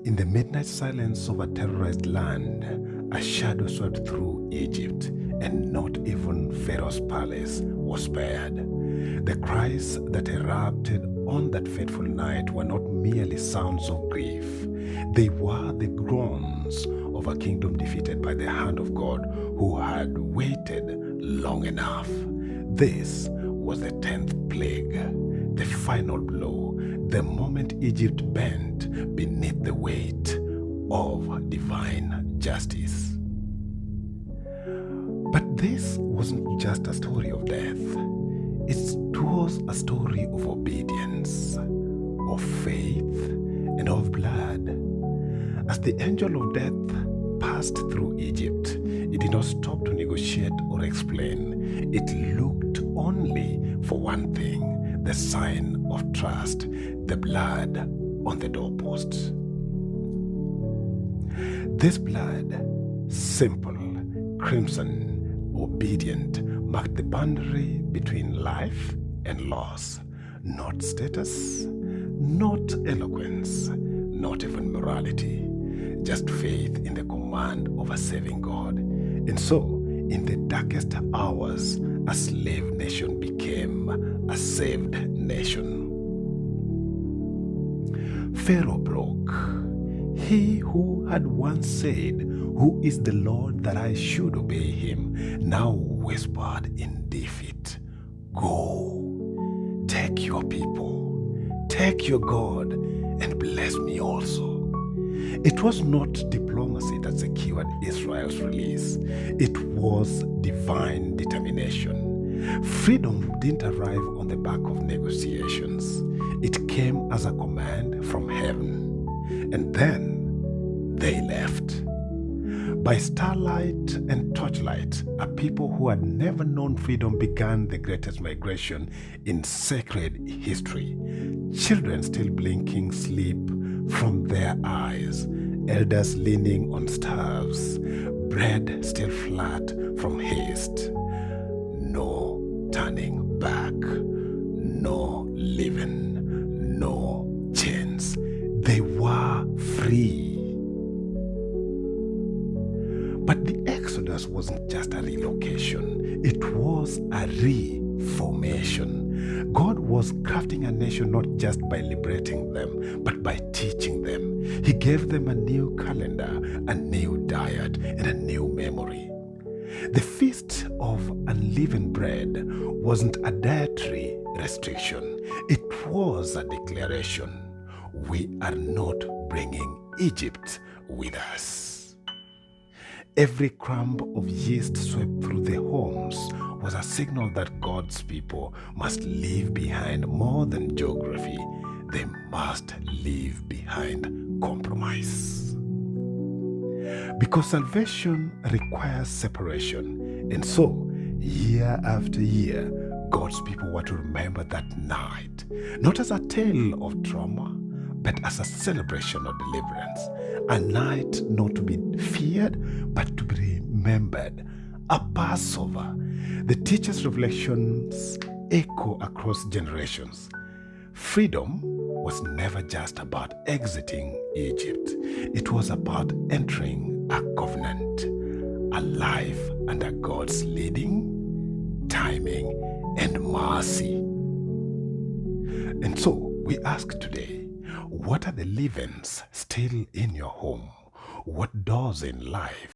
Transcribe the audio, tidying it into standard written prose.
In the midnight silence of a terrorized land, a shadow swept through Egypt, and not even Pharaoh's palace was spared. The cries that erupted on that fateful night were not merely sounds of grief. They were the groans of a kingdom defeated by the hand of God who had waited long enough. This was the 10th plague, the final blow, the moment Egypt bent beneath the weight of divine justice. But this wasn't just a story of death. It was a story of obedience, of faith, and of blood. As the angel of death passed through Egypt, it did not stop to negotiate or explain. It looked only for one thing: the sign of trust, the blood on the doorpost. This blood, simple, crimson, obedient, marked the boundary between life and loss. Not status, not eloquence, not even morality, just faith in the command of a saving God. And so, in the darkest hours, a slave nation became a saved nation. Pharaoh broke. He who had once said, "Who is the Lord that I should obey him?" now whispered in defeat, "Go, take your people, take your God, and bless me also." It was not diplomacy that secured Israel's release. It was divine determination. Freedom didn't arrive on the back of negotiations. It came as a command from heaven. And then they left. By starlight and torchlight, a people who had never known freedom began the greatest migration in sacred history. Children still blinking sleep from their eyes, elders leaning on staffs, bread still flat from haste. No turning back, no leaving, no chains. They were free. But the Exodus wasn't just a relocation, it was a reformation. God was crafting a nation not just by liberating them, but by teaching them. He gave them a new calendar, a new diet, and a new memory. The Feast of Unleavened Bread wasn't a dietary restriction, it was a declaration. We are not bringing Egypt with us. Every crumb of yeast swept through the homes was a signal that God's people must leave behind more than geography. They must leave behind compromise. Because salvation requires separation. And so, year after year, God's people were to remember that night, not as a tale of trauma, but as a celebration of deliverance. A night not to be feared, but to be remembered. A Passover. The teacher's reflections echo across generations. Freedom was never just about exiting Egypt. It was about entering a covenant, a life under God's leading, timing, and mercy. And so we ask today, what are the leavens still in your home? What doors in life